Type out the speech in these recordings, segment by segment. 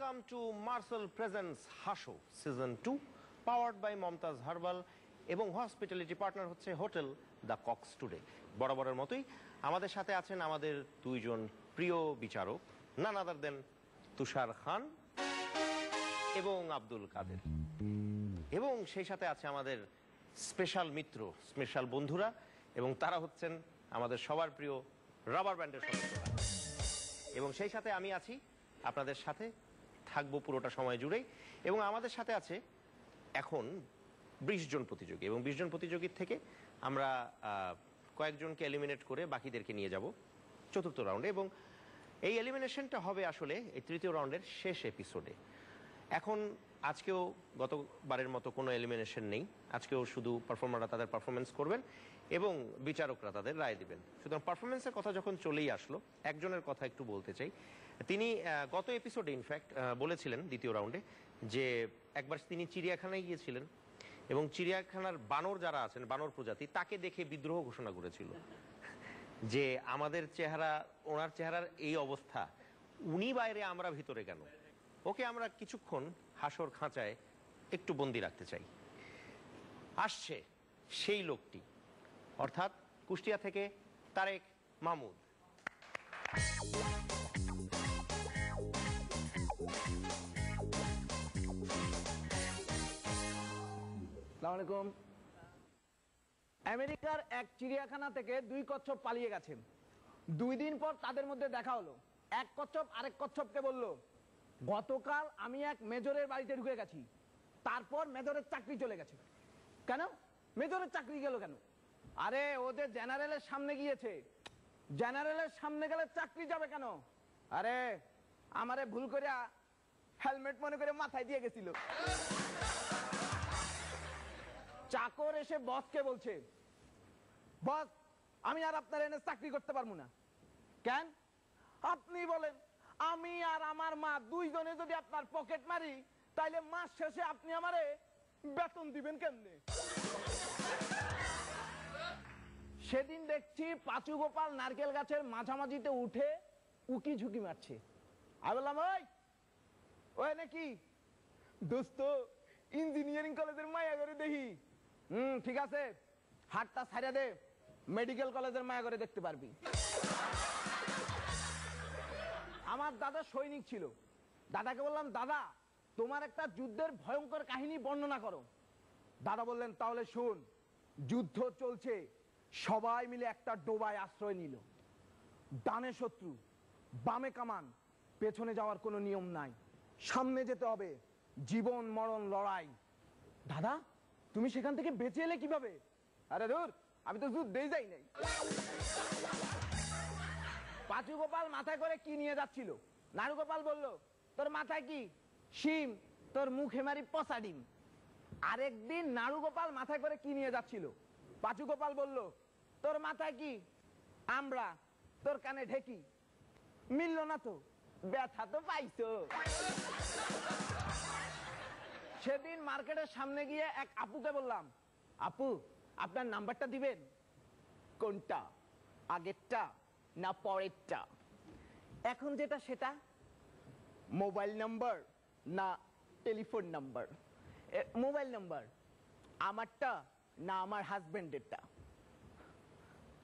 Welcome to Marcel Presents Hasho Season 2 powered by Momtaz Herbal এবং hospitality partner হচ্ছে hotel the Cox today. বরাবরের মতোই আমাদের সাথে আছেন আমাদের দুইজন প্রিয় বিচারক, নান আদার দেন তুষার খান এবং আব্দুল কাদের, এবং সেই সাথে আছে আমাদের স্পেশাল মিত্র, স্পেশাল বন্ধুরা, এবং তারা হচ্ছেন আমাদের সবার প্রিয় রাবার ব্যান্ডের সদস্যরা। এবং সেই সাথে আমি আছি, আপনাদের সাথে থাকবো পুরোটা সময় জুড়েই। এবং আমাদের সাথে আছে এখন 20 জন প্রতিযোগী, এবং 20 জন প্রতিযোগীর থেকে আমরা কয়েকজনকে এলিমিনেট করে বাকিদেরকে নিয়ে যাব চতুর্থ রাউন্ডে, এবং এই এলিমিনেশনটা হবে আসলে এই তৃতীয় রাউন্ডের শেষ এপিসোডে। এখন আজকেও গতবারের মতো কোনো এলিমিনেশন নেই, আজকেও শুধু পারফর্মাররা তাদের পারফরমেন্স করবেন এবং বিচারকরা তাদের রায় দিবেন। সুতরাং পারফরমেন্সের কথা যখন চলেই আসলো, একজনের কথা একটু বলতে চাই। তিনি গত এপিসোডে ইনফ্যাক্ট বলেছিলেন দ্বিতীয় রাউন্ডে যে একবার তিনি চিড়িয়াখানায় গিয়েছিলেন এবং চিড়িয়াখানার বানর যারা আছেন, বানর প্রজাতি, তাকে দেখে বিদ্রোহ ঘোষণা করেছিল যে আমাদের চেহারা, ওনার চেহারার এই অবস্থা, উনি বাইরে আমরা ভিতরে কেন, ওকে আমরা কিছুক্ষণ হাসর খাঁচায় একটু বন্দি রাখতে চাই। আসছে সেই লোকটি, অর্থাৎ কুষ্টিয়া থেকে তারেক মাহমুদ। আসসালামু আলাইকুম। আমেরিকার এক চিড়িয়াখানা থেকে 2 কচ্ছপ পালিয়ে গেছে। 2 দিন পর তাদের মধ্যে দেখা হলো। এক কচ্ছপ আরেক কচ্ছপকে বলল, গতকাল আমি এক মেজরের বাড়িতে ঢুকে গেছি, তারপর মেজরের চাকরি চলে গেছে। কেন মেজরের চাকরি গেল কেন? আরে ওদের জেনারেলের সামনে গিয়েছে। জেনারেলের সামনে গেলে চাকরি যাবে কেন? আরে আমারে ভুল করে হেলমেট মনে করে মাথায় দিয়ে গেছিল। চাকর এসে বসকে বলছে, বস আমি আর আপনার এনে চাকরি করতে পারবো না। কেন? আপনি বলেন, আমি আর আমার মা দুইজনে যদি আপনার পকেট মারি, তাইলে মাস শেষে আপনি আমারে বেতন দিবেন কেমনে? সেদিন দেখছি পাঁচু গোপাল নারকেল গাছের মাঝামাঝিতে উঠে উকি ঝুঁকি মারছে। আমি বললাম, ওই নাকি দোস্ত, ইঞ্জিনিয়ারিং কলেজের মায়া করে দেখি। ঠিক আছে, হাতটা ছাইড়া দে, মেডিকেল কলেজের মায়া করে দেখতে পারবি। আমার দাদা সৈনিক ছিল। দাদাকে বললাম, দাদা তোমার একটা যুদ্ধের ভয়ঙ্কর কাহিনী বর্ণনা করো। দাদা বললেন, তাহলে শুন। যুদ্ধ চলছে, সবাই মিলে একটা ডোবায় আশ্রয় নিল। ডানে শত্রু, বামে কামান, পেছনে যাওয়ার কোনো নিয়ম নাই, সামনে যেতে হবে, জীবন মরণ লড়াই। দাদা তুমি সেখান থেকে বেঁচে এলে কিভাবে? আরে ধুর, আমি তো যুদ্ধেই যাই নাই। পাঁচু গোপাল মাথায় করে কি নিয়ে যাচ্ছিল? নাড়ু গোপাল বলল, তোর মাথায় কি? শিম। তোর মুখে মারি পচা ডিম। আরেকদিন নাড়ু গোপাল মাথায় করে কি নিয়ে যাচ্ছিল? পাঁচু গোপাল বলল, তোর মাথায় কি? আমরা। তোর কানে ঢেকি। মিলল না তো, ব্যথা তো পাইছো। সেদিন মার্কেটের সামনে গিয়ে এক আপুকে বললাম, আপু আপনার নাম্বারটা দিবেন। কোনটা? আগেরটা না পরেরটা? এখন যেটা সেটা। মোবাইল নাম্বার না টেলিফোন নাম্বার? Mobile number. আমারটা না আমার হাজবেন্ডেরটা?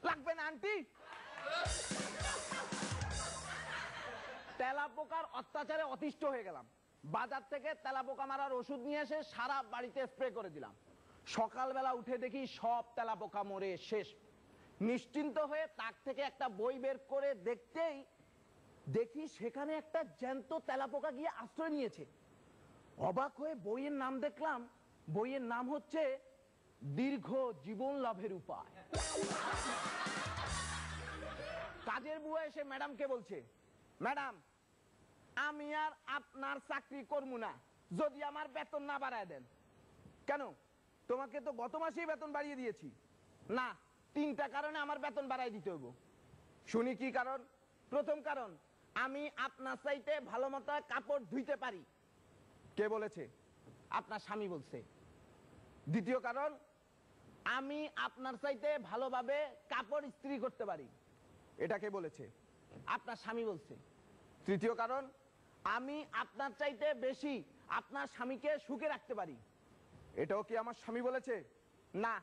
লাগবে না আন্টি। তেলাপোকার অত্যাচারে অতিষ্ঠ হয়ে গেলাম। বাজার থেকে তেলাপোকা মারার ওষুধ নিয়ে এসে সারা বাড়িতে স্প্রে করে দিলাম। সকালবেলা উঠে দেখি সব তেলাপোকা মরে শেষ। নিশ্চিন্ত হয়ে তাক থেকে একটা বই বের করে দেখতেই দেখি সেখানে একটা জ্যান্ত তেলাপোকা গিয়ে আশ্রয় নিয়েছে। অবাক হয়ে বইয়ের নাম দেখলাম, বইয়ের নাম হচ্ছে দীর্ঘ জীবন লাভের উপায়। কাজের বুয়া এসে ম্যাডামকে বলছে, ম্যাডাম আমি আর আপনার চাকরি করবো না যদি আমার বেতন না বাড়ায় দেন। কেন? তোমাকে তো গত মাসেই বেতন বাড়িয়ে দিয়েছি। না, 3টা কারণে আমার বেতন বাড়াই দিতে হইব। শুনি কি কারণ? প্রথম কারণ, আমি আপনার চাইতে ভালো মতো কাপড় ধুইতে পারি। কে বলেছে? আপনার স্বামী বলছে। দ্বিতীয় কারণ, আমি আপনার চাইতে ভালোভাবে কাপড় ইস্ত্রি করতে পারি। এটা কে বলেছে? আপনার স্বামী বলছে। তৃতীয় কারণ, আমি আপনার চাইতে বেশি আপনার স্বামীকে সুখে রাখতে পারি। এটাও কি আমার স্বামী বলেছে? না,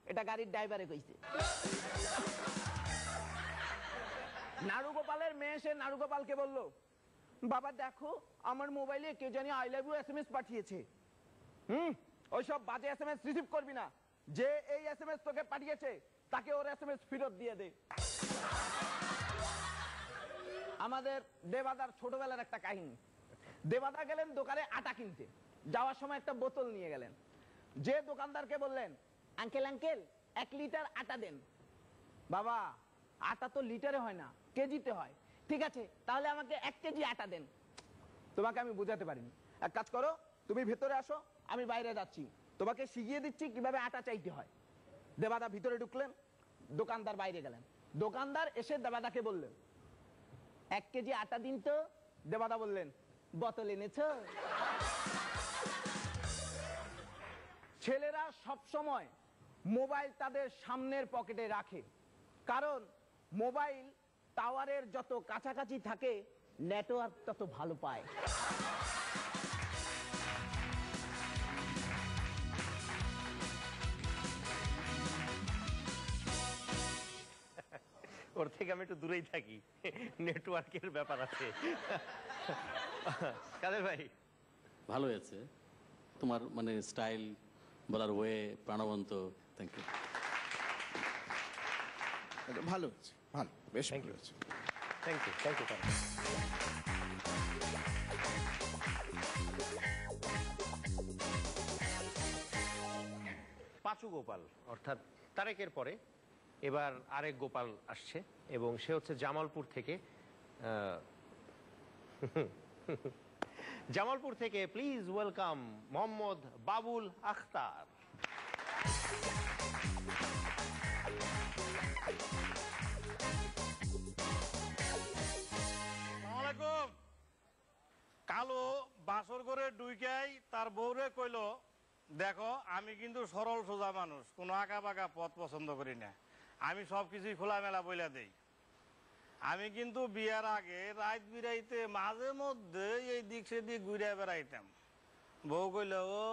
এটা গাড়ির ড্রাইভারে কইছে। নাড়ুগোপালের মেয়ে এসে নাড়ুগোপালকে বলল, বাবা দেখো আমার মোবাইলে কে জানি আই লাভ ইউ এসএমএস পাঠিয়েছে। ওইসব বাজে এসএমএস রিসিভ করবি না। যে এই এসএমএস তোকে পাঠিয়েছে তাকে ওর এসএমএস ফেরত দিয়ে দে। আমাদের দেবাদার ছোটবেলার একটা কাহিনী। দেবাদা গেলেন দোকানে আটা কিনতে, যাওয়ার সময় একটা বোতল নিয়ে গেলেন। যে দোকানদারকে বললেন, আঙ্কেল আঙ্কেল 1 লিটার আটা দেন। বাবা আটা তো লিটারে হয় না, কেজিতে হয়। ঠিক আছে তাহলে আমাকে 1 কেজি আটা দেন। তোমাকে আমি বুঝাতে পারিনি। এক কাজ করো, তুমি ভেতরে আসো, আমি বাইরে যাচ্ছি, তোমাকে শিখিয়ে দিচ্ছি কিভাবে আটা চাইতে হয়। দেবাদা ভিতরে ঢুকলেন, দোকানদার বাইরে গেলেন। দোকানদার এসে দেবাদাকে বললেন, 1 কেজি আটা দিন তো। দেবাদা বললেন, বোতল এনেছো? ছেলেরা সব সময় মোবাইল তাদের সামনের পকেটে রাখে, কারণ মোবাইল টাওয়ারের যত কাছাকাছি থাকে নেটওয়ার্ক তত ভালো পায়। ওর থেকে আমি একটু দূরেই থাকি, নেটওয়ার্কের ব্যাপার আছে। কাদের ভাই? ভালো হয়েছে তোমার মানে স্টাইল, বলার ওয়ে প্রাণবন্ত। Thank you. ভালো হয়েছে, ভালো, বেশ ভালো হয়েছে। Thank you, thank you. Panchu Gopal অর্থাৎ তারেকের পরে এবার আরেক গোপাল আসছে এবং সে হচ্ছে জামালপুর থেকে। জামালপুর থেকে প্লিজ ওয়েলকাম মোহাম্মদ বাবুল আখতার। কালো বাসর করে ডুইকাই তার বউরে কইল, দেখো আমি কিন্তু সরল সোজা মানুষ, কোনো আঁকা বাঁকা পথ পছন্দ করি না, আমি সবকিছুই খোলামেলা বইলা দেই। আমি কিন্তু বিয়ার আগে রাত বিরাইতে মাঝে মধ্যে এই দিক সেদিক ঘুরে বেড়াইতাম। বউ কইল, ও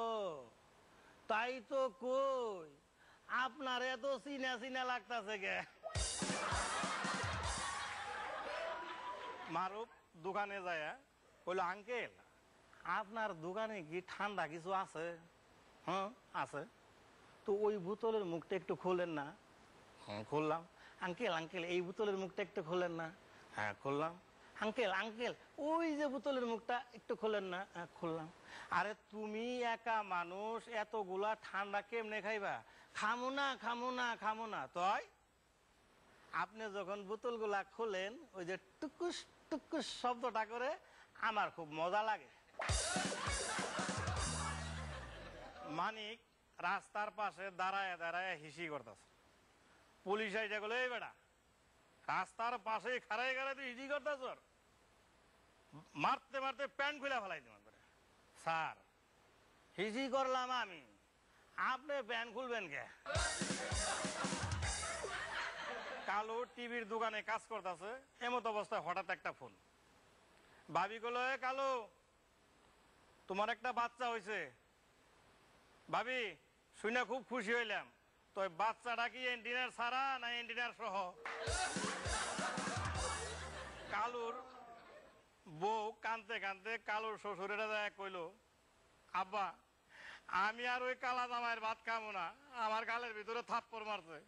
তাই তো কই, আপনার এত চিনা চিনা লাগতাছে গে। মারুফ দোকানে যায় কইল, আঙ্কেল আপনার দোকানে কি ঠান্ডা কিছু আছে? হ্যাঁ আছে। তো ওই বোতলের মুখটা একটু খোলেন না। হ্যাঁ খুললাম। আঙ্কেল আঙ্কেল এই বোতলের মুখটা একটু খোলেন না। হ্যাঁ খুললাম। আঙ্কেল আঙ্কেল ওই যে বোতলের মুখটা একটু খোলেন না। হ্যাঁ খুললাম। আরে তুমি একা মানুষ, এতগুলা ঠান্ডা কেমনে খাইবা? খামো না খামো না খামো না। তাই আপনি যখন বোতলগুলা খোলেন ওই যে টুকুস টুকুস শব্দটা করে আমার খুব মজা লাগে। মানিক রাস্তার পাশে দাঁড়ায় দাঁড়ায় হিসি করতেছে। পুলিশ আইসা গেল, এই বেটা রাস্তার পাশে খাড়াই খাড়াই তুই হিসি করতেছ? মারতে মারতে প্যান্ট খুলে ফেলাই তোমার করে। স্যার হিসি করলাম আমি, আপনি প্যান্ট খুলবেন কে? কালো টিভির দোকানে কাজ করতেছে, এমত অবস্থায় হঠাৎ একটা ফোন। ভাবি কল, কালো তোমার একটা বাচ্চা হয়েছে। ভাবি শুনে খুব খুশি হইলাম। তো বাচ্চাটা কি এন্টিনার ছাড়া না এন্টিনার সহ? কালুর বউ কানতে কানতে কালুর শ্বশুরেরা যায় কইল, আব্বা আমি আর ওই কালা জামাইয়ের ভাত খাবো না, আমার গালের ভিতরে থাপ্পড় মারছে।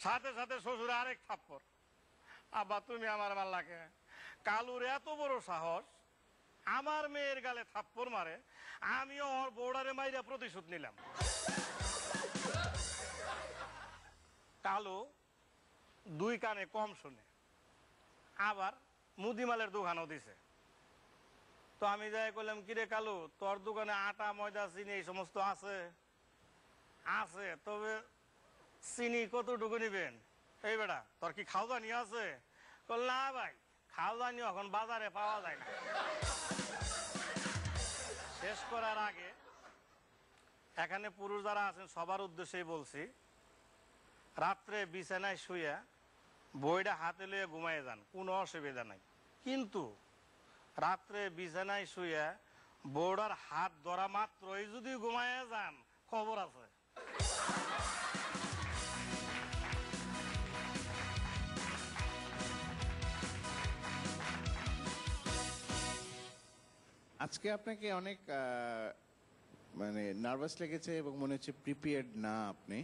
সাথে সাথে শ্বশুরে আরেক থাপ্পড়। আব্বা তুমি আমার মাল্লাকে। কালুর এত বড় সাহস, আমার মেয়ের গালে থাপ্পড় মারে, আমিও ওর বউডারে মাইরা প্রতিশোধ নিলাম। কালু দুই কানে কম শুনে, আবার মুদিমালের দোকানও দিছে। তো আমি যাই কইলাম, কিরে কালু তোর দোকানে আটা ময়দা চিনি এই সমস্ত আছে? আছে, তবে চিনি কতটুকু নিবেন? এই বেটা তোর কি খাওয়ানি আছে? না ভাই খাওয়ানি এখন বাজারে পাওয়া যায় না। শেষ করার আগে এখানে পুরুষ যারা আছেন সবার উদ্দেশ্যেই বলছি, রাত্রে বিছানায় শুয়ে বইটা হাতে লইয়ে ঘুমাইয়ে যান, কোনো অসুবিধা নাই। কিন্তু রাত্রে বিছানায় শুয়ে বউডার হাত ধরা মাত্রই যদি ঘুমায় যান খবর আছে। আজকে আপনাকে অনেক মানে নার্ভাস লেগেছে এবং মনে হচ্ছে প্রিপেয়ার্ড না আপনি।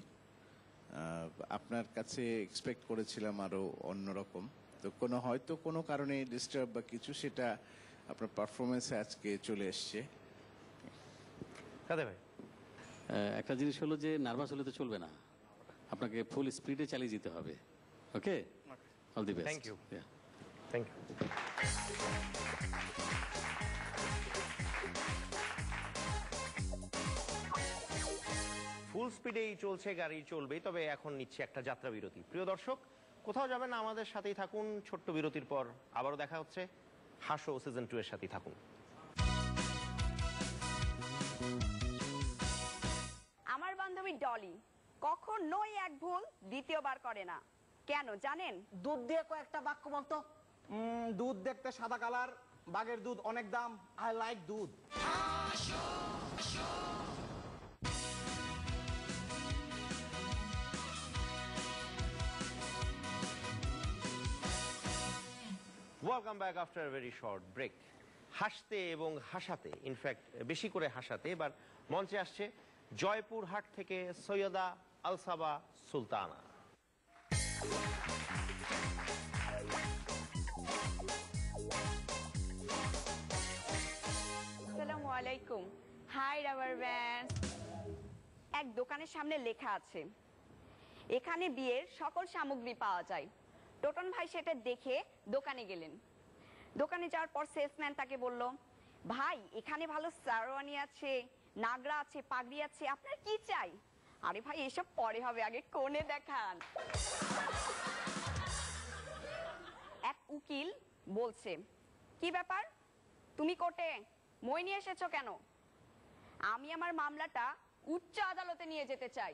আপনার কাছে এক্সপেক্ট করেছিলাম আরো অন্যরকম। তো হয়তো কোনো কারণে ডিস্টার্ব বা কিছু, সেটা আপনার পারফরমেন্সে আজকে চলে এসছে। কাদের ভাই? একটা জিনিস হলো যে নার্ভাস হলে তো চলবে না, আপনাকে ফুল স্পিডে চালিয়ে যেতে হবে। Okay, all the best. Thank you. Thank you. Full স্পিডেই চলছে গাড়ি, চলবেই, তবে এখন নিচ্ছে একটা যাত্রা বিরতি। প্রিয় দর্শক, কোথাও যাবেন না, আমাদের সাথেই থাকুন। ছোট্ট বিরতির পর আবারও দেখা হচ্ছে। হাসো সিজন 2 এর সাথেই থাকুন। আমার বান্ধবী ডলি কখনোই এক ভুল দ্বিতীয়বার করে না। কেন জানেন? দুধ দিয়ে কয়েকটা বাক্য বলতো। দুধ দেখতে সাদা কালার, বাঘের দুধ অনেক দাম, আই লাইক দুধ। Welcome back after very short break. হাসতে এবং হাসাতে, ইনফ্যাক্ট বেশি করে হাসাতে এবার মঞ্চে আসছে জয়পুরহাট থেকে সৈয়দা আলসাবা সুলতানা। আসসালামু আলাইকুম। Hi rubber band. এক দোকানের সামনে লেখা আছে এখানে বিয়ের সকল সামগ্রী পাওয়া যায়। টোটন ভাই সেটা দেখে দোকানে গেলেন। দোকানে যাওয়ার পর সেলসম্যান তাকে বলল, ভাই এখানে ভালো সারওয়ানি আছে, নাগরা আছে, পাগড়ি আছে, আপনার কি চাই? আরে ভাই এসব পরে হবে, আগে কোণে দেখান। এক উকিল বলছে, কি ব্যাপার, তুমি কোর্টে মই নিয়ে এসেছো কেন? আমি আমার মামলাটা উচ্চ আদালতে নিয়ে যেতে চাই।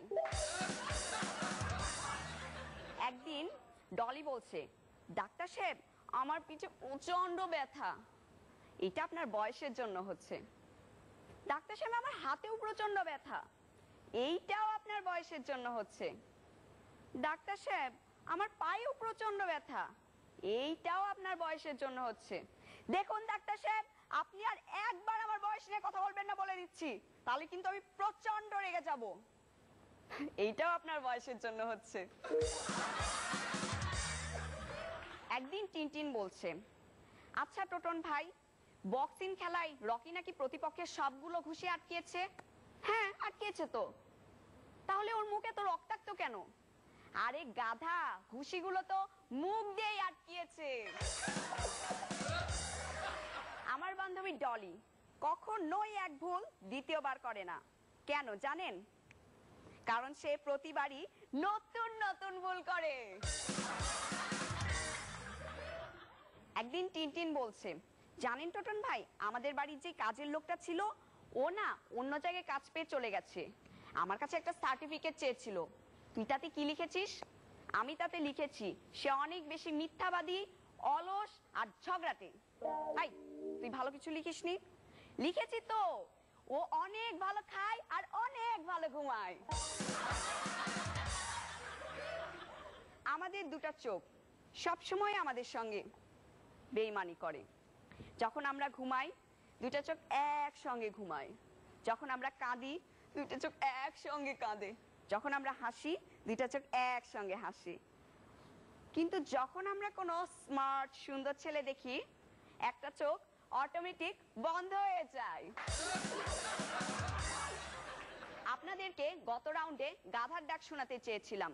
একদিন ডলি বলছে, ডাক্তার সাহেব আমার পিঠে প্রচন্ড ব্যথা। এটা আপনার বয়সের জন্য হচ্ছে। ডাক্তার সাহেব আমার হাতেও প্রচন্ড ব্যথা। এইটাও আপনার বয়সের জন্য হচ্ছে। ডাক্তার সাহেব আমার পায়েও প্রচন্ড ব্যথা। এইটাও আপনার বয়সের জন্য হচ্ছে। দেখুন ডাক্তার সাহেব, আপনি আর একবার আমার বয়স নিয়ে কথা বলবেন না বলে দিচ্ছি, তাহলে কিন্তু আমি প্রচন্ড রেগে যাব। এইটাও আপনার বয়সের জন্য হচ্ছে। একদিন টিনটিন বলছে, আচ্ছা টোটন ভাই, বক্সিং খেলায় রকি নাকি প্রতিপক্ষের সবগুলো ঘুষি আটকিয়েছে। হ্যাঁ আটকিয়েছে তো, তাহলে ওর মুখে তো রক্তাক্ত কেন? আরে গাধা, ঘুষিগুলো তো মুখ দিয়েই আটকিয়েছে। আমার বান্ধবী ডলি কখনোই এক ভুল দ্বিতীয়বার করে না। কেন জানেন? কারণ সে প্রতিবারই নতুন নতুন ভুল করে। একদিন টিনটিন বলছে, জানেন টোটন ভাই, আমাদের বাড়ির যে কাজের লোকটা ছিল ও না অন্য জায়গায় কাজ পেয়ে চলে গেছে। আমার কাছে একটা সার্টিফিকেট চেয়েছিল। তুই তাতে কি লিখেছিস? আমি তাতে লিখেছি সে অনেক বেশি মিথ্যাবাদী, অলস আর ঝগড়াটে। ভাই তুই ভালো কিছু লিখিসনি? লিখেছি তো, ও অনেক ভালো খায় আর অনেক ভালো ঘুমায়। আমাদের দুটা চোখ সবসময় আমাদের সঙ্গে বেইমানি করে। যখন আমরা ঘুমাই দুটা চোখ একসঙ্গে ঘুমায়। যখন আমরা কাঁদি দুটা চোখ একসঙ্গে কাঁদে। যখন আমরা হাসি দুটা চোখ একসঙ্গে হাসি। কিন্তু যখন আমরা কোনো স্মার্ট সুন্দর ছেলে দেখি একটা চোখ অটোমেটিক বন্ধ হয়ে যায়। আপনাদেরকে গত রাউন্ডে গাধার ডাক শোনাতে চেয়েছিলাম,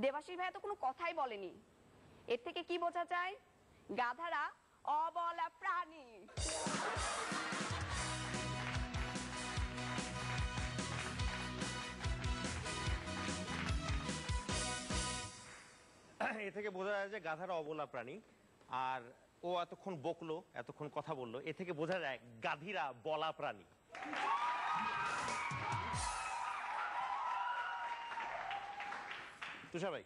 দেবাশিস ভাই তো কোনো কথাই বলেনি। এর থেকে কি বোঝা যায়? গাধারা অবলা প্রাণী। এ থেকে বোঝা যায় যে গাধারা অবলা প্রাণী, আর ও এতক্ষণ বকলো, এতক্ষণ কথা বললো, এ থেকে বোঝা যায় গাধীরা বলা প্রাণী। তুষার ভাই,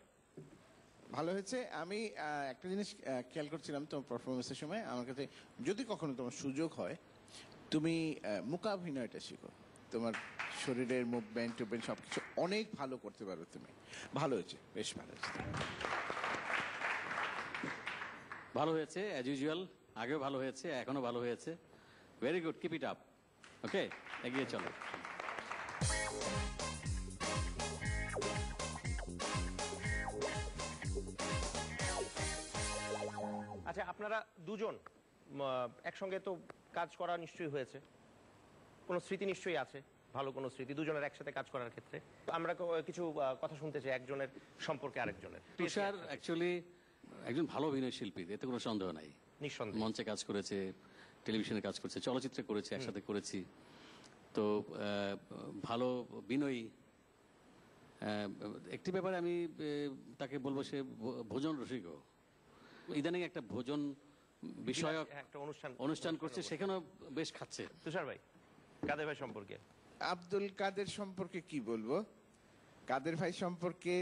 ভালো হয়েছে। আমি একটা জিনিস খেয়াল করছিলাম তোমার পারফরমেন্সের সময়, আমার কাছে যদি কখনো তোমার সুযোগ হয় তুমি মূকাভিনয়টা শিখো। তোমার শরীরের মুভমেন্ট টুভমেন্ট সব কিছু অনেক ভালো করতে পারো তুমি। ভালো হয়েছে, বেশ ভালো হয়েছে। ভালো হয়েছে অ্যাজ ইউজুয়াল, আগেও ভালো হয়েছে, এখনো ভালো হয়েছে। Very good, keep it up. Okay, এগিয়ে চলো। আচ্ছা, আপনারা দুজন একসঙ্গে তো কাজ করা নিশ্চয়ই হয়েছে, কোনো স্মৃতি নিশ্চয়ই আছে, ভালো কোনো স্মৃতি দুজনের একসাথে কাজ করার ক্ষেত্রে। আমরা কিছু কথা শুনতে চাই একজনের সম্পর্কে আরেকজনের। তুষার অ্যাকচুয়ালি একজন ভালো অভিনয় শিল্পী, এতে কোনো সন্দেহ নাই। নিঃসন্দেহে। মঞ্চে কাজ করেছে, টেলিভিশনে কাজ করেছে, চলচ্চিত্রে করেছে, একসাথে করেছি। তো ভালো বিনয়ী। একটি ব্যাপারে আমি তাকে বলবো, সে ভোজন রসিকও। ইদানিং একটা ভোজন বিষয়ক একটা অনুষ্ঠান করছে, সেখানেও বেশ খাচ্ছে। তুষার ভাই, কাদের ভাই সম্পর্কে? আব্দুল কাদের সম্পর্কে কি বলবো? কাদের ভাই সম্পর্কে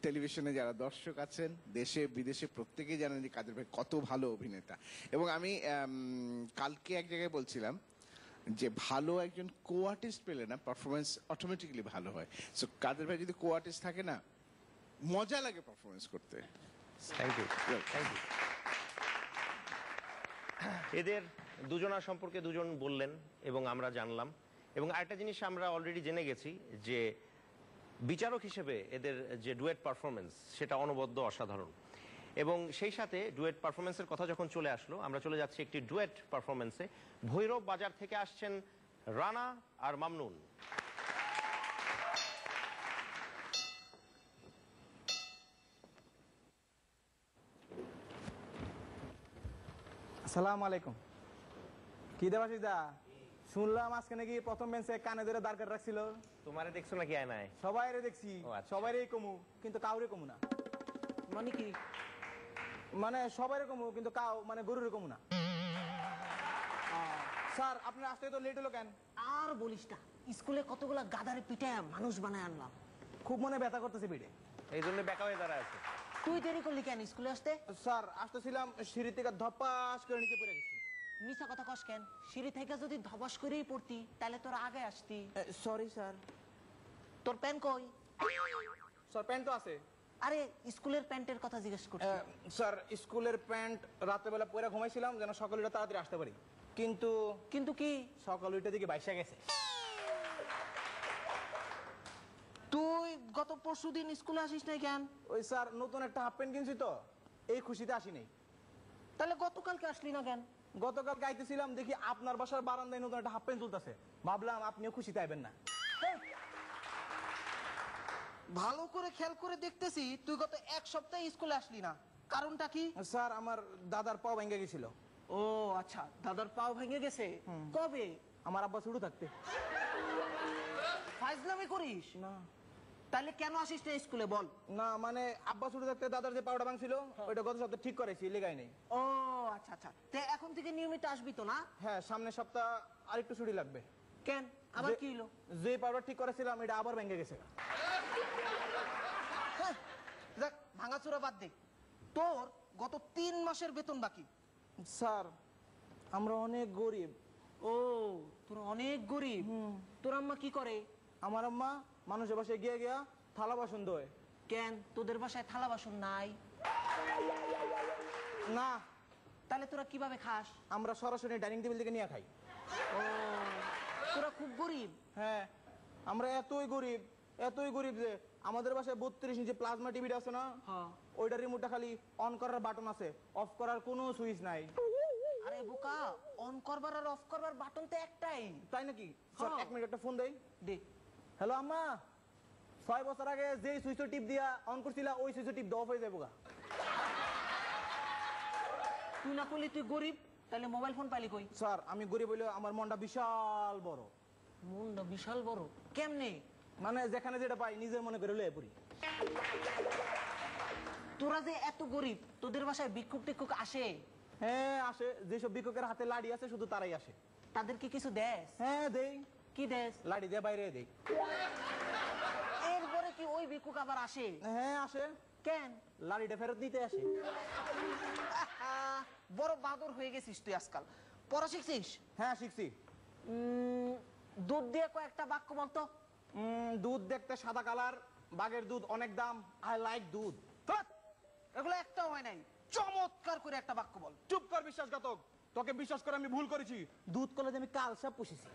টেলিভিশনে যারা দর্শক আছেন, দেশে বিদেশে প্রত্যেকেই জানেন যে কাদের ভাই কত ভালো অভিনেতা। এবং আমি কালকে এক জায়গায় বলছিলাম যে ভালো একজন কো আর্টিস্ট পেলে না পারফরমেন্স অটোমেটিক্যালি ভালো হয়। সো কাদের ভাই যদি কো আর্টিস্ট থাকে না, মজা লাগে পারফরমেন্স করতে। Thank you, thank you. এদের দুজনার সম্পর্কে দুজন বললেন এবং আমরা জানলাম। এবং আরেকটা জিনিস আমরা অলরেডি জেনে গেছি যে বিচারক হিসেবে এদের যে ডুয়েট পারফরমেন্স সেটা অনবদ্য অসাধারণ। এবং সেই সাথে ডুয়েট পারফরমেন্সের কথা যখন চলে আসলো, আমরা চলে যাচ্ছি একটি ডুয়েট পারফরমেন্সে। ভৈরব বাজার থেকে আসছেন রানা আর মামনুন। আসসালামু আলাইকুম। কি দেবাশিস দা, শুনলাম আজকে নাকি প্রথম বেঞ্চে কানে ধরে দাঁড় করে রাখছিল। তোমারে দেখছো নাকি আয়নায়? সবাইরে দেখছি, ও আচ্ছা। সবাইরে কমু কিন্তু কাউরে কমু না। মানে কি? মানে সবাইরে কমু কিন্তু কাউ মানে গরুরে কমু না। স্যার আপনার আসতে তো লেট হলো কেন? আর বলিস না, স্কুলে কতগুলা গাদারে পিঠে মানুষ বানায় আনলাম। খুব মনে ব্যথা করতেছে পিঠে। এই জন্য বেকা হয়ে দাঁড়ায় আছে। তুই দেরি করলি কেন স্কুলে আসতে? স্যার আসতেছিলাম, সিঁড়ি থেকে ধপাস করে নিচে পড়ে গেছি। মিছা কথা কস কেন? সিঁড়ি থেকে যদি ধবাস করেই পড়তি তাহলে তোর আগে আসতি। Sorry sir. তোর প্যান্ট কই? স্যার প্যান্ট তো আছে। আরে স্কুলের প্যান্টের কথা জিজ্ঞেস করছি। স্যার স্কুলের প্যান্ট রাত্রেবেলা পরে ঘুমাইছিলাম যেন সকালে উঠে তাড়াতাড়ি আসতে পারি, কিন্তু কিন্তু কি? সকাল উঠে দিকে বাইসা গেছে। তুই গত পরশুদিন স্কুলে আসিস নাই কেন? ওই স্যার নতুন একটা হাফ প্যান্ট কিনছি তো, এই খুশিতে আসি নাই। তাহলে গতকালকে আসলি না কেন? গতকাল গাইতেছিলাম, দেখি আপনার বাসার বারান্দায় নতুন একটা হাফ প্যান্ট তুলতেছে, ভাবলাম আপনিও খুশিতে আইবেন না। ভালো করে খেয়াল করে দেখতেছি তুই গত এক সপ্তাহে স্কুলে আসলি না, কারণটা কি? স্যার আমার দাদার পাও ভেঙে গেছিল। ও আচ্ছা, দাদার পাও ভেঙে গেছে। কবে? আমার আব্বা শুরু থাকতে। ফাইজলামি করিস না তাহলে কেন আসিস না স্কুলে বল? না মানে আব্বা শুরু থাকতে দাদার যে পাউডার ভাঙছিল ওইটা গত সপ্তাহে ঠিক করেছি, লেগাই নেই। ও আচ্ছা আচ্ছা, তে এখন থেকে নিয়মিত আসবি তো না? হ্যাঁ, সামনের সপ্তাহ আরেকটু ছুটি লাগবে। কেন, আবার কি হলো? যে পাউডার ঠিক করেছিলাম এটা আবার ভেঙে গেছে। হ্যাঁ, দেখ ভাঙাচোরা বাদ দে, তোর গত 3 মাসের বেতন বাকি। স্যার আমরা অনেক গরিব। ও তোরা অনেক গরিব। তোর আম্মা কি করে? আমার আম্মা মানুষের বাসায় গিয়ে গিয়া থালা বাসন ধোয়। কেন, তোদের বাসায় থালা বাসন নাই? না, তাহলে তোরা কিভাবে খাস? আমরা সরাসরি ডাইনিং টেবিল থেকে নিয়ে খাই। ও তোরা খুব গরিব। হ্যাঁ, আমরা এতই গরিব যে আমাদের বাসায় 32 ইঞ্চি প্লাজমা টিভিটা আছে না, হ্যাঁ। ওইটার রিমোটটা খালি অন করার বাটন আছে, অফ করার কোনো সুইচ নাই। আরে বোকা, অন করবার আর অফ করবার বাটন তো একটাই। তাই নাকি? স্যার হ্যাঁ। 1 মিনিট একটা ফোন দেই। দে। হ্যালো আম্মা, 6 বছর আগে যেই সুইচের টিপ দিয়া অন করছিলা ওই সুইচের টিপ অফ হয়ে যাবো গা। তুই না করলি তুই গরিব, তাহলে মোবাইল ফোন পাইলি কই? স্যার আমি গরিব হইলে আমার মনটা বিশাল বড়। মনটা বিশাল বড় কেমনে? মানে যেখানে যেটা পাই নিজের মনে করে লয়ে পড়ি। তোরা যে এত গরিব, তোদের বাসায় ভিক্ষুক টিক্ষুক আসে? হ্যাঁ আসে, যেসব ভিক্ষুকের হাতে লাড়ি আছে শুধু তারাই আসে। তাদেরকে কিছু দেস? হ্যাঁ দেই, কি দেস? লাড়ি দিয়ে বাইরে দেই। এরপরে কি ওই ভিক্ষুক আবার আসে? হ্যাঁ আসে, কেন? লাড়িটা ফেরত দিতে আসে। আহা, বড় বাদর হয়ে গেছিস তুই আজকাল। পড়া শিখছিস? হ্যাঁ শিখছি। দুধ দিয়ে কয়েকটা বাক্য বলতো। দুধ দেখতে সাদা কালার, বাঘের দুধ অনেক দাম, আই লাইক দুধ। ধ্যাৎ, এগুলো একটা হয় নাই। চমৎকার করে একটা বাক্য বল। চুপ কর বিশ্বাসঘাতক, তোকে বিশ্বাস করে আমি ভুল করেছি। দুধ কলেজে আমি কাল সব পুষেছি।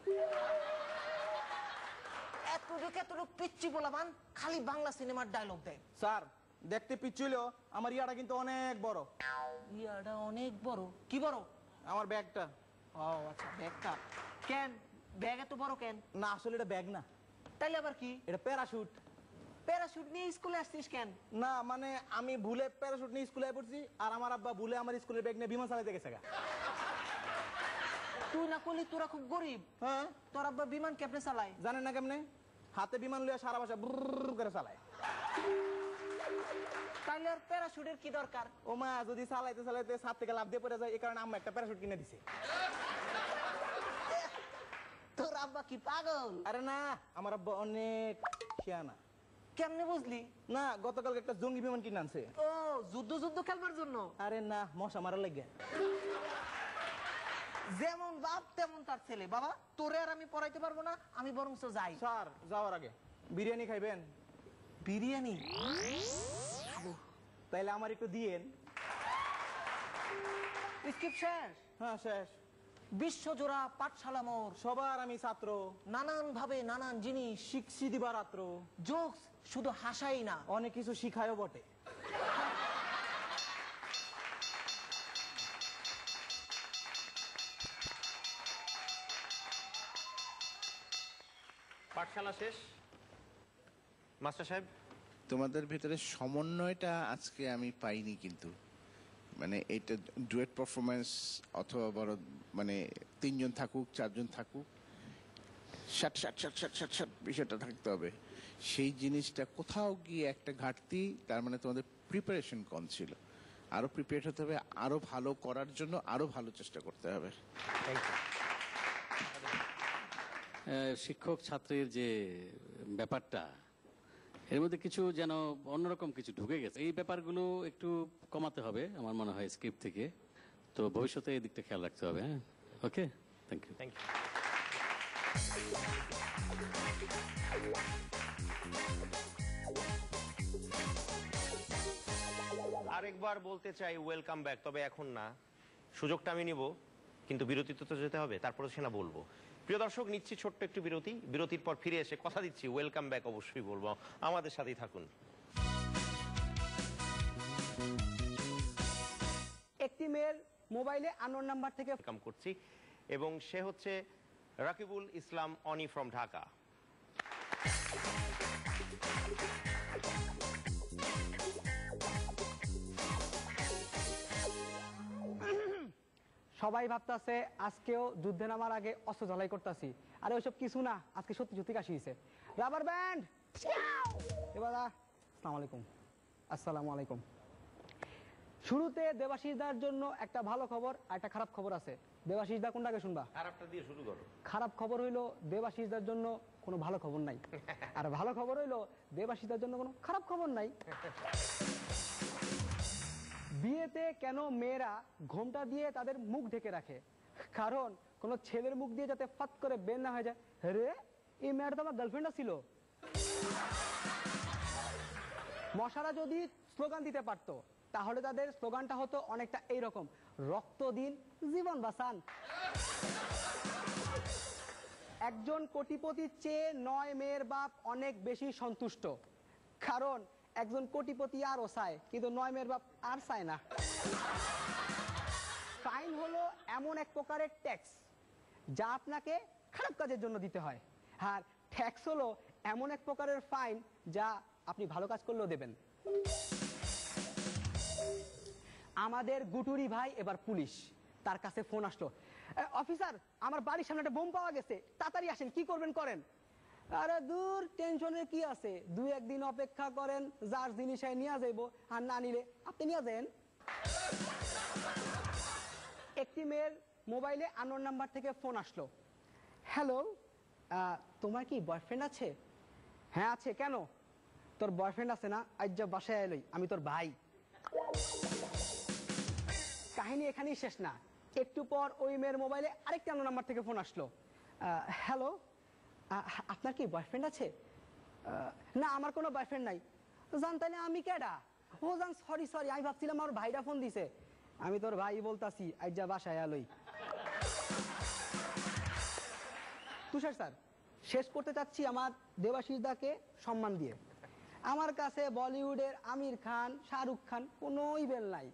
এতটুক পিচ্ছি বলাবান খালি বাংলা সিনেমার ডায়লগ দেয়। স্যার দেখতে পিচ্ছিল, আমার ইয়াটা কিন্তু অনেক বড়। ইয়াটা অনেক বড়? কি বড়? আমার ব্যাগটা। ও আচ্ছা, ব্যাগটা। কেন ব্যাগ এত বড় কেন? না আসলে এটা ব্যাগ না, তাইলে আবার কি? এটা প্যারাশুট। প্যারাশুট নিয়ে স্কুলে আসছিস কেন? না মানে আমি ভুলে প্যারাশুট নিয়ে স্কুলে পড়ছি, আর আমার আব্বা ভুলে আমার স্কুলের ব্যাগ নিয়ে বিমান চালাতে গেছে গা। তুই না করলি তোরা খুব গরিব। হ্যাঁ তোর আব্বা বিমান কেমনে চালায়? জানেন না কেমনে? হাতে বিমান লইয়া সারা বাসা ব্রুর করে চালায়। তাইলে আর প্যারাশুটের কি দরকার? ও মা, যদি চালাইতে চালাইতে ছাদ থেকে লাফ দিয়ে পড়ে যায়, এই কারণে আম্মা একটা প্যারাশুট কিনে দিছে। তোর আব্বা কি পাগল? আরে না, আমার আব্বা অনেক শিয়ানা। কেমনে বুঝলি? না গতকালকে একটা জঙ্গি বিমান কিনে আনছে। ও যুদ্ধ খেলবার জন্য? আরে না, মশা মারা লাগে। যেমন বাপ তেমন তার ছেলে। বাবা তোরে আর আমি পড়াইতে পারবো না, আমি বরঞ্চ যাই। স্যার যাওয়ার আগে বিরিয়ানি খাইবেন? বিরিয়ানি? তাইলে আমার একটু দিয়েন। স্কিপ শেষ? হ্যাঁ শেষ। বিশ্বজোড়া পাঠশালা মোর, সবার আমি ছাত্র, নানান ভাবে নানান জিনিস শিখছি দিবারাত্র, জোকস শুধু হাসাই না, অনেক কিছু শিখায়ও বটে। পাঠশালা শেষ। মাস্টার সাহেব, তোমাদের ভিতরে সমন্বয়টা আজকে আমি পাইনি, কিন্তু মানে এটা ডুয়েট পারফরমেন্স অথবা বড় মানে 3 জন থাকুক 4 জন থাকুক, ষাট বিষয়টা থাকতে হবে। সেই জিনিসটা কোথাও গিয়ে একটা ঘাটতি। তার মানে তোমাদের প্রিপারেশন কম ছিল। আরো প্রিপেয়ার হতে হবে, আরো ভালো করার জন্য আরো ভালো চেষ্টা করতে হবে। Thank you. শিক্ষক ছাত্রের যে ব্যাপারটা, এর মধ্যে কিছু যেন অন্যরকম কিছু ঢুকে গেছে। এই ব্যাপারগুলো একটু কমাতে হবে আমার মনে হয় স্ক্রিপ্ট থেকে। তো ভবিষ্যতে এই দিকটা খেয়াল রাখতে হবে। হ্যাঁ, okay, thank you. Thank you. আরেকবার বলতে চাই ওয়েলকাম ব্যাক, তবে এখন না, সুযোগটা আমি নিব, কিন্তু বিরতিতে তো যেতে হবে, তারপরে সেটা বলবো। প্রিয় দর্শক, নিচ্ছি ছোট্ট একটু বিরতি। বিরতির পর ফিরে এসে কথা দিচ্ছি ওয়েলকাম ব্যাক অবশ্যই বলবো। আমাদের সাথেই থাকুন। একটি মেয়ের মোবাইলে আননোন নাম্বার থেকে ওয়েলকাম করছি, এবং সে হচ্ছে রাকিবুল ইসলাম অনি ফ্রম ঢাকা। সবাই ভাবতাছে আজকেও যুদ্ধে নামার আগে অস্ত্র ঝালাই করতেছি। আরে ওইসব কিছু না, আজকে সত্যি সত্যি কাশি হয়েছে। Rubber band. এবার আসসালামু আলাইকুম। আসসালামু আলাইকুম। শুরুতে দেবাশিসদার জন্য একটা ভালো খবর আর একটা খারাপ খবর আছে। দেবাশিসদা কোনটাকে শুনবা? খারাপটা দিয়ে শুরু করো। খারাপ খবর হইলো দেবাশিসদার জন্য কোনো ভালো খবর নাই, আর ভালো খবর হইলো দেবাশিসদার জন্য কোনো খারাপ খবর নাই। বিয়েতে কেন মেয়েরা ঘোমটা দিয়ে তাদের মুখ ঢেকে রাখে? কারণ কোন ছেলের মুখ দিয়ে যাতে ফাত করে বের না হয়ে যায়, রে এই মেয়েটা তো আমার গার্লফ্রেন্ড ছিল। মশারা যদি স্লোগান দিতে পারতো তাহলে তাদের স্লোগানটা হতো অনেকটা এইরকম, রক্ত দিন জীবন বাঁচান। একজন কোটিপতির চেয়ে 9 মেয়ের বাপ অনেক বেশি সন্তুষ্ট, কারণ একজন কোটিপতি আরও চায় কিন্তু 9 মেয়ের বাপ আর চায় না। ফাইন হলো এমন এক প্রকারের ট্যাক্স যা আপনাকে খারাপ কাজের জন্য দিতে হয়, আর ট্যাক্স হলো এমন এক প্রকারের ফাইন যা আপনি ভালো কাজ করলেও দেবেন। আমাদের গুটুরি ভাই এবার পুলিশ, তার কাছে ফোন আসলো, অফিসার আমার বাড়ির সামনে একটা বোম পাওয়া গেছে, তাড়াতাড়ি আসেন, কি করবেন করেন। আরে দূর, টেনশনের কি আছে, 2-1 দিন অপেক্ষা করেন, যার জিনিস নিয়ে যাইব, আর না নিলে আপনি নিয়ে যান। একটি মেয়ের মোবাইলে আননোন নাম্বার থেকে ফোন আসলো, হ্যালো তোমার কি বয়ফ্রেন্ড আছে? হ্যাঁ আছে, কেন? তোর বয়ফ্রেন্ড আছে না, আজ যা বাসায় এলোই, আমি তোর ভাই। কাহিনী এখানেই শেষ না, একটু পর ওই মেয়ের মোবাইলে আরেকটা অন্য নাম্বার থেকে ফোন আসলো। হ্যালো, আপনার কি বয়ফ্রেন্ড আছে? না, আমার কোনো বয়ফ্রেন্ড নাই। জান তাইলে আমি কেডা? ও জান, সরি সরি, আমি ভাবছিলাম আমার ভাইরা ফোন দিছে। আমি তোর ভাই বলতাছি, আজ যা বাসায় এলোই। তুষার স্যার, শেষ করতে চাচ্ছি আমার দেবাশিস দাকে সম্মান দিয়ে। আমার কাছে বলিউডের আমির খান, শাহরুখ খান কোনোই বেল নাই,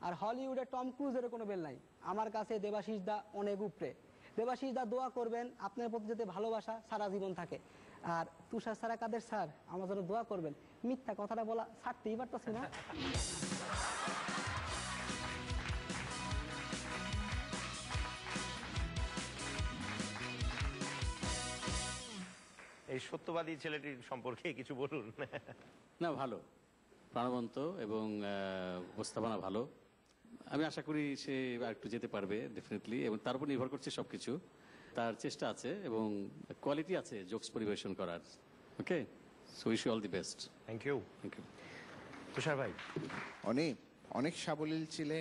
আর হলিউডের টম ক্রুজেরও কোনো বেল নাই। আমার কাছে দেবাশিস দা অনেক উপরে। দেবাশিস দা দোয়া করবেন আপনার প্রতি যাতে ভালোবাসা সারা জীবন থাকে। আর তুষার সারা কাদের স্যার আমার জন্য দোয়া করবেন। মিথ্যা কথাটা বলা ছাড়তেই পারতেছি না। এই সত্যবাদী ছেলেটির সম্পর্কে কিছু বলুন। না, ভালো, প্রাণবন্ত এবং উপস্থাপনা ভালো। আমি আশা করি সে আর একটু যেতে পারবে ডেফিনেটলি, এবং তার উপর নির্ভর করছে সবকিছু। তার চেষ্টা আছে এবং কোয়ালিটি আছে জোকস পরিবেশন করার। Okay, so wish you all the best. Thank you. Thank you. Tushar ভাই, অনেক সাবলীল ছিলে,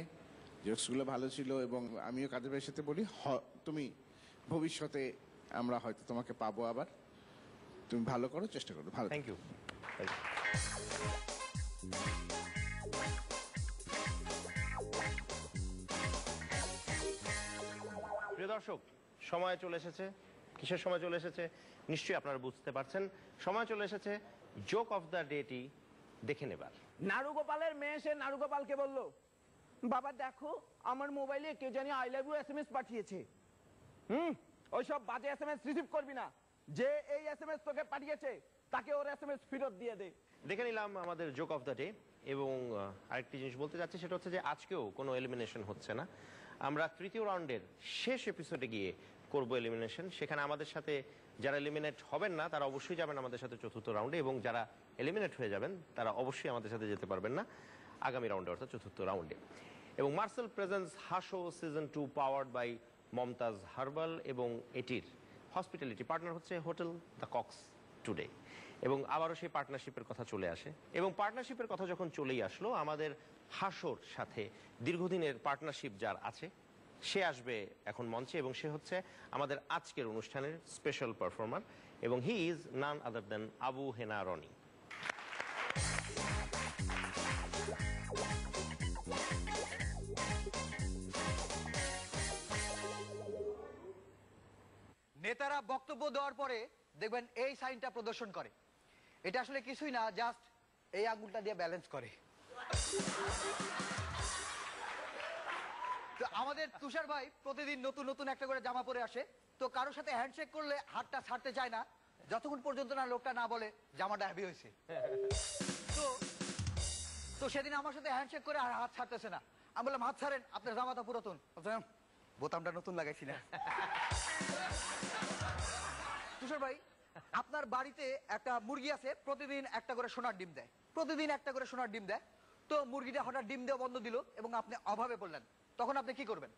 জোকসগুলো ভালো ছিল, এবং আমিও কাদের ভাইয়ের সাথে বলি, তুমি ভবিষ্যতে আমরা হয়তো তোমাকে পাবো আবার। তুমি ভালো করো, চেষ্টা করো, ভালো। Thank you. প্রিয় দর্শক, সময় চলে এসেছে। কিসের সময় চলে এসেছে নিশ্চয়ই আপনারা বুঝতে পারছেন। সময় চলে এসেছে জোক অফ দ্য ডেটি দেখে নেবার। নারুগোপালের মেয়ে এসে নারুগোপালকে বলল, বাবা দেখো আমার মোবাইলে কে জানি আই লাভ ইউ এসএমএস পাঠিয়েছে। ওইসব বাজে এসএমএস রিসিভ করবি না। যে এই এসএমএস তোকে পাঠিয়েছে তাকে ওর এসএমএস ফেরত দিয়ে দে। দেখে নিলাম আমাদের জোক অফ দ্য ডে, এবং আরেকটি জিনিস বলতে যাচ্ছি, সেটা হচ্ছে যে আজকেও কোনো এলিমিনেশন হচ্ছে না। আমরা তৃতীয় রাউন্ডের শেষ এপিসোডে গিয়ে করব এলিমিনেশন। সেখানে আমাদের সাথে যারা এলিমিনেট হবেন না তারা অবশ্যই যাবেন আমাদের সাথে চতুর্থ রাউন্ডে, এবং যারা এলিমিনেট হয়ে যাবেন তারা অবশ্যই আমাদের সাথে যেতে পারবেন না আগামী রাউন্ডে, অর্থাৎ চতুর্থ রাউন্ডে। এবং Marcel presents Haso season 2 powered by Momtaz herbal, এবং এটির হসপিটালিটি পার্টনার হচ্ছে হোটেল দ্য কক্স টুডে। এবং আবারও সেই পার্টনারশিপের কথা চলে আসে, এবং পার্টনারশিপের কথা যখন চলেই আসলো, আমাদের হাসোর সাথে দীর্ঘদিনের পার্টনারশিপ যার আছে সে আসবে এখন মঞ্চে, এবং সে হচ্ছে আমাদের আজকের অনুষ্ঠানের স্পেশাল পারফর্মার, এবং হি ইজ নান আদার দেন আবু হেনা রনি। নেতারা বক্তব্য দেওয়ার পরে দেখবেন এই সাইনটা প্রদর্শন করে। এটা আসলে কিছুই না, জাস্ট এই আঙ্গুলটা দিয়ে ব্যালেন্স করে। তো আমাদের তুষার ভাই প্রতিদিন নতুন নতুন একটা করে জামা পরে আসে, তো কারোর সাথে হ্যান্ডশেক করলে হাতটা ছাড়তে চায় না যতক্ষণ পর্যন্ত না লোকটা না বলে জামাটা হেভি হয়েছে। তো সেদিন আমার সাথে হ্যান্ডশেক করে আর হাত ছাড়তেছে না। আমি বললাম হাত ছাড়েন, আপনার জামাটা পুরাতন। বোতামটা নতুন লাগাইছি না। তুষার ভাই, আপনার বাড়িতে একটা মুরগি আছে, প্রতিদিন একটা করে সোনার ডিম দেয়, প্রতিদিন একটা করে সোনার ডিম দেয়। তো মুরগিটা হঠাৎ ডিম দেওয়া বন্ধ দিল এবং আপনি অভাবে পড়লেন, তখন আপনি কি করবেন?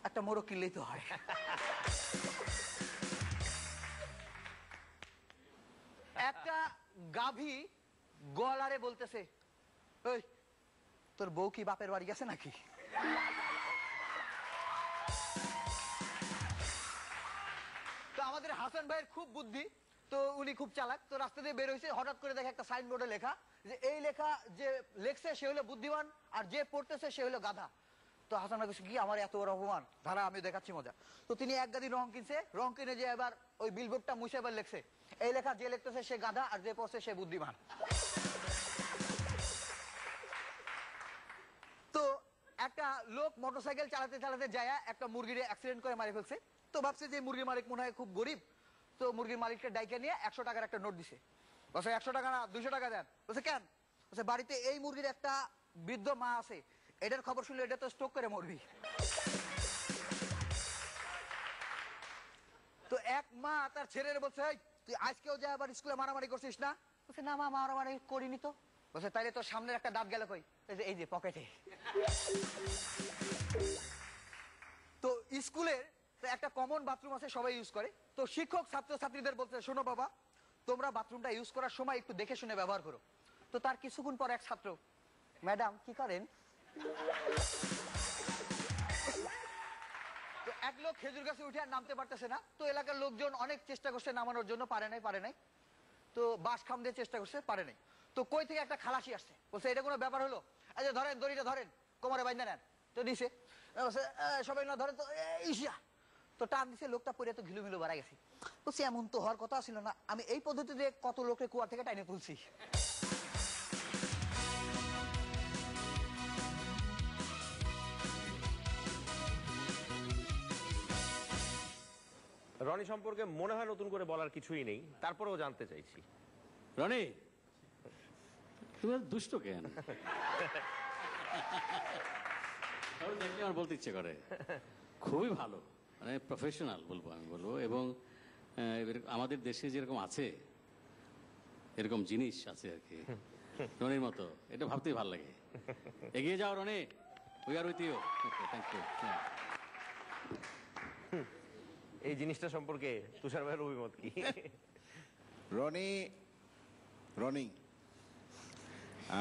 একটা মোরগ কিনলেই তো হয়। একটা গাভী গোয়ালারে বলতেছে, ওই তোর বউ কি বাপের বাড়ি গেছে নাকি? তো আমাদের হাসান ভাইয়ের খুব বুদ্ধি, তো উনি খুব চালাক। তো রাস্তা দিয়ে বের হয়েছে, হঠাৎ করে দেখে একটা সাইনবোর্ডে লেখা যে এই লেখা যে লেখছে সে হলো বুদ্ধিমান, আর যে পড়তেছে সে হলো গাধা। তো হাসান ভাই কি আমার এত বড় অপমান, ধারা আমি দেখাচ্ছি মজা। তো তিনি এক গাদি রং কিনছে, রং কিনে যে এবার ওই বিলবোর্ডটা মুছে এবার লেখছে এই লেখা যে লিখতেছে সে গাধা, আর যে পড়ছে সে বুদ্ধিমান। তো একটা লোক মোটরসাইকেল চালাতে চালাতে যায় একটা মুরগির অ্যাক্সিডেন্ট করে মারি ফেলছে। তো ভাবছে যে মুরগির মালিক মনে হয় খুব গরিব, তো মুরগির মালিককে ডাইকে নিয়ে 100 টাকার একটা নোট দিছে। বলছে 100 টাকা না 200 টাকা দেন। বলছে কেন? বলছে বাড়িতে এই মুরগির একটা বৃদ্ধ মা আছে, এটার খবর শুনলে এটা তো স্ট্রোক করে মরবি। তো এক মা তার ছেলের বলছে তুই আজকেও যা আবার স্কুলে মারামারি করছিস না? বলছে না মা, মারামারি করিনি তো। বলছে তাইলে তোর সামনের একটা দাঁত গেল কই? এই যে পকেটে। তো স্কুলের একটা কমন বাথরুম আছে, সবাই ইউজ করে। তো শিক্ষক ছাত্রছাত্রীদের বলছে শোনো বাবা, তোমরা বাথরুমটা ইউজ করার সময় একটু দেখে শুনে ব্যবহার করো। তো তার কিছুক্ষণ পর এক ছাত্র, ম্যাডাম কি করেন? তো এক লোক খেজুর গাছে উঠে আর নামতে পারতেছে না। তো এলাকার লোকজন অনেক চেষ্টা করছে নামানোর জন্য, পারে নাই। তো বাঁশ খাম দিয়ে চেষ্টা করছে, পারে নাই। তো কই থেকে একটা খালাসি আসছে, বলছে এটা কোনো ব্যাপার হলো? এই যে ধরেন, দড়িটা ধরেন, কোমরে বাইন্ধা নেন। তো দিছে, বলছে সবাই না ধরেন তো, ইসিয়া। তো টান দিছে, লোকটা পরে তো ঘিলুমিলু বাড়া গেছে। বলছি এমন তো হওয়ার কথা ছিল না, আমি এই পদ্ধতিতে কত লোকের কুয়ার থেকে টাইনে তুলছি। রনি সম্পর্কে মনে হয় নতুন করে বলার কিছুই নেই, তারপরেও জানতে চাইছি। রনি, তুমি এত দুষ্ট কেন? দেখলে আমার বলতে ইচ্ছে করে, খুবই ভালো, মানে প্রফেশনাল বলবো, আমি বলবো। এবং আমাদের দেশে যেরকম আছে, এরকম জিনিস আছে আর কি রনির মতো, এটা ভাবতেই ভালো লাগে। এগিয়ে যাও Rony, we are with you. Thank you. এই জিনিসটা সম্পর্কে তুষার ভাইয়ের অভিমত কি? রনি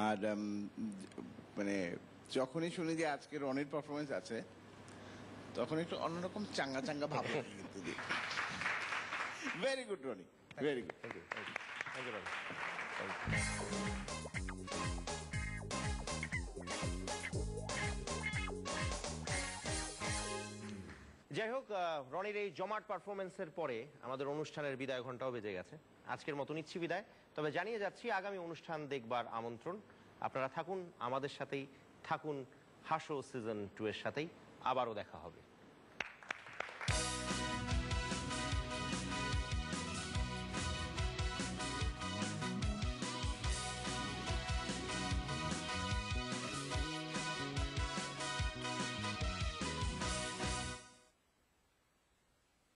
আর মানে যখনই শুনি যে আজকে রনির পারফরমেন্স আছে, তখন একটু অন্যরকম চাঙ্গা চাঙ্গা ভাব লাগে কিন্তু। Very good Rony, very good. Thank you, thank you Rony. যাই হোক, রনির এই জমাট পারফরমেন্সের পরে আমাদের অনুষ্ঠানের বিদায় ঘন্টাও বেজে গেছে। আজকের মতো নিচ্ছি বিদায়, তবে জানিয়ে যাচ্ছি আগামী অনুষ্ঠান দেখবার আমন্ত্রণ। আপনারা থাকুন আমাদের সাথেই, থাকুন হাসো সিজন 2 এর সাথেই। আবারও দেখা হবে।